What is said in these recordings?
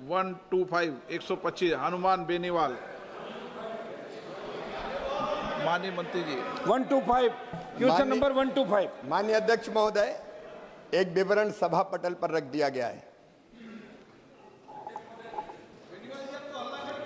125 125 हनुमान बेनीवाल। माननीय मंत्री जी 125 question number 125। माननीय अध्यक्ष महोदय, एक विवरण सभा पटल पर रख दिया गया है।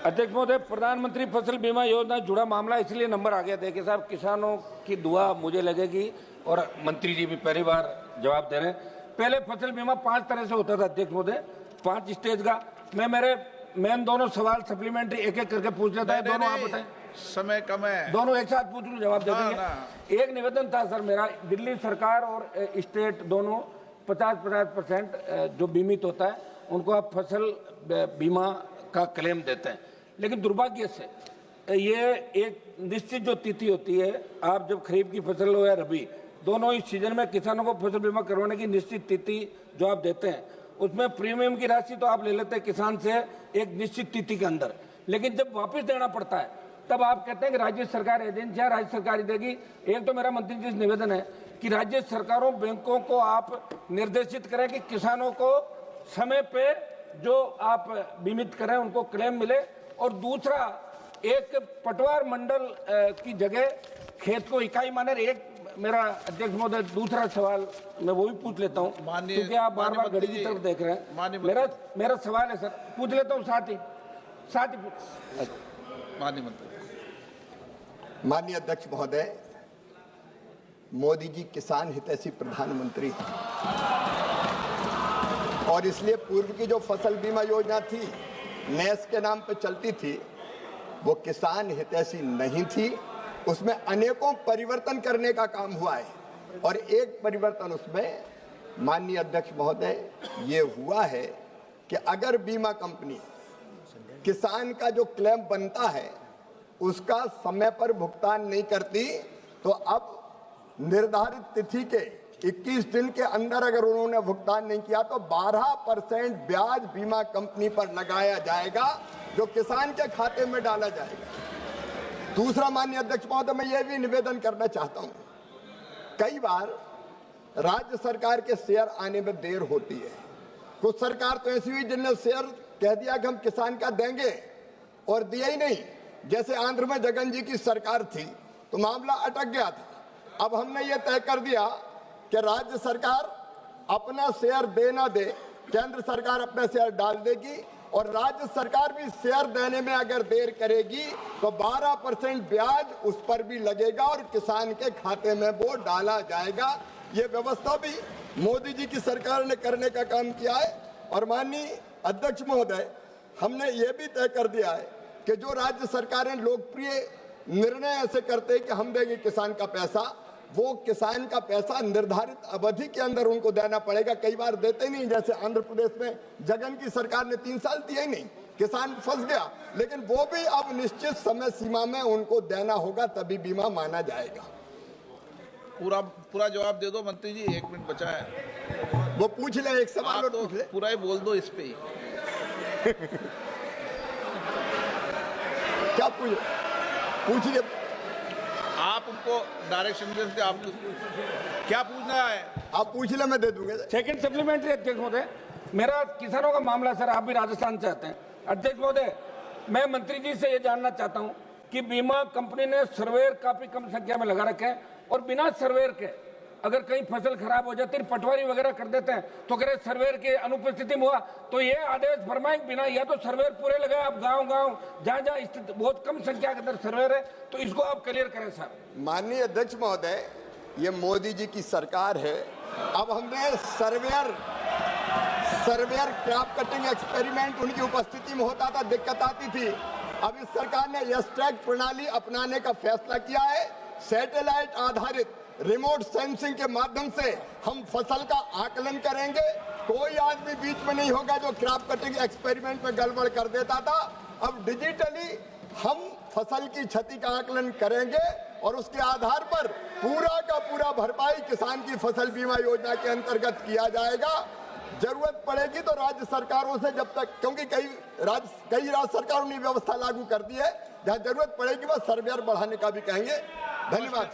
अध्यक्ष महोदय, प्रधानमंत्री फसल बीमा योजना जुड़ा मामला इसलिए नंबर आ गया। देखिए साहब, किसानों की दुआ मुझे लगेगी और मंत्री जी भी पहली बार जवाब दे रहे हैं। पहले फसल बीमा 5 तरह से होता था अध्यक्ष महोदय, 5 स्टेज का। मैं दोनों सवाल सप्लीमेंट्री एक एक करके पूछ लेता है। दोनों आप बताएं, समय कम है। दोनों एक साथ पूछ लूं, जवाब दे देंगे। एक निवेदन था सर मेरा, दिल्ली सरकार और स्टेट दोनों 50% जो बीमित होता है उनको आप फसल बीमा का क्लेम देते हैं। लेकिन दुर्भाग्य से ये एक निश्चित जो तिथि होती है, आप जब खरीफ की फसल हो या रबी, दोनों ही सीजन में किसानों को फसल बीमा करवाने की निश्चित तिथि जो आप देते हैं, उसमें प्रीमियम की राशि तो आप ले लेते हैं किसान से एक निश्चित तिथि के अंदर, लेकिन जब वापस देना पड़ता है तब आप कहते हैं कि राज्य सरकार एजेंसियां राज्य सरकार ही देगी। एक तो मेरा मंत्री जी से निवेदन है कि राज्य सरकारों बैंकों को आप निर्देशित करें कि किसानों को समय पे जो आप बीमित करें उनको क्लेम मिले, और दूसरा एक पटवार मंडल की जगह खेत को इकाई माने। एक मेरा अध्यक्ष महोदय दूसरा सवाल मैं वो भी पूछ लेता हूँ, क्योंकि आप बार बार घड़ी की तरफ देख रहे हैं। मेरा सवाल है सर, पूछ लेता हूँ साथ ही माननीय मंत्री। माननीय अध्यक्ष महोदय, मोदी जी किसान हितैषी प्रधानमंत्री और इसलिए पूर्व की जो फसल बीमा योजना थी, नेस के नाम पे चलती थी, वो किसान हितैषी नहीं थी। उसमें अनेकों परिवर्तन करने का काम हुआ है, और एक परिवर्तन उसमें माननीय अध्यक्ष महोदय ये हुआ है कि अगर बीमा कंपनी किसान का जो क्लेम बनता है उसका समय पर भुगतान नहीं करती, तो अब निर्धारित तिथि के 21 दिन के अंदर अगर उन्होंने भुगतान नहीं किया तो 12% ब्याज बीमा कंपनी पर लगाया जाएगा, जो किसान के खाते में डाला जाएगा। दूसरा माननीय अध्यक्ष महोदय, मैं ये भी निवेदन करना चाहता हूं, कई बार राज्य सरकार के शेयर आने में देर होती है। कुछ सरकार तो ऐसी हुई जिनने शेयर कह दिया कि हम किसान का देंगे और दिया ही नहीं। जैसे आंध्र में जगन जी की सरकार थी तो मामला अटक गया था। अब हमने ये तय कर दिया कि राज्य सरकार अपना शेयर दे ना दे, केंद्र सरकार अपना शेयर डाल देगी, और राज्य सरकार भी शेयर देने में अगर देर करेगी तो 12% ब्याज उस पर भी लगेगा और किसान के खाते में वो डाला जाएगा। ये व्यवस्था भी मोदी जी की सरकार ने करने का काम किया है। और माननीय अध्यक्ष महोदय, हमने ये भी तय कर दिया है कि जो राज्य सरकारें लोकप्रिय निर्णय ऐसे करते हैं कि हम देंगे किसान का पैसा, वो किसान का पैसा निर्धारित अवधि के अंदर उनको देना पड़ेगा। कई बार देते नहीं, जैसे आंध्र प्रदेश में जगन की सरकार ने 3 साल दिए ही नहीं, किसान फंस गया। लेकिन वो भी अब निश्चित समय सीमा में उनको देना होगा, तभी बीमा माना जाएगा। पूरा जवाब दे दो मंत्री जी, 1 मिनट बचा है। वो पूछ ले, एक सवाल और पूछ ले। पूरा ही बोल दो इस पे ही। क्या पूछिए, आप उनको डायरेक्शन दे सकते, आप क्या पूछना है आप पूछ ले, मैं दे दूंगा। सेकंड सप्लीमेंट्री अध्यक्ष महोदय, मेरा किसानों का मामला सर, आप भी राजस्थान से आते हैं। अध्यक्ष महोदय, मैं मंत्री जी से ये जानना चाहता हूं कि बीमा कंपनी ने सर्वेयर काफी कम संख्या में लगा रखे हैं, और बिना सर्वेयर के अगर कहीं फसल खराब हो जाती है, पटवारी वगैरह कर देते हैं, तो कह रहे सर्वेयर के अनुपस्थिति में हुआ, तो ये आदेश फरमाए बिना, या तो सर्वेयर पूरे लगाए आप गांव जहां स्थित बहुत कम संख्या के अंदर सर्वेयर है, तो इसको आप क्लियर करें सर। माननीय अध्यक्ष महोदय, ये मोदी जी की सरकार है। अब हमने सर्वेयर क्रॉप कटिंग एक्सपेरिमेंट उनकी उपस्थिति में होता था, दिक्कत आती थी। अब इस सरकार ने यस टैग प्रणाली अपनाने का फैसला किया है। सैटेलाइट आधारित रिमोट सेंसिंग के माध्यम से हम फसल का आकलन करेंगे। कोई आदमी बीच में नहीं होगा जो क्रॉप कटिंग एक्सपेरिमेंट में गड़बड़ कर देता था। अब डिजिटली हम फसल की क्षति का आकलन करेंगे और उसके आधार पर पूरा का पूरा भरपाई किसान की फसल बीमा योजना के अंतर्गत किया जाएगा। जरूरत पड़ेगी तो राज्य सरकारों से, जब तक, क्योंकि कई राज्य सरकारों ने व्यवस्था लागू कर दी है, जहां जरूरत पड़ेगी वह सर्वेयर बढ़ाने का भी कहेंगे। धन्यवाद।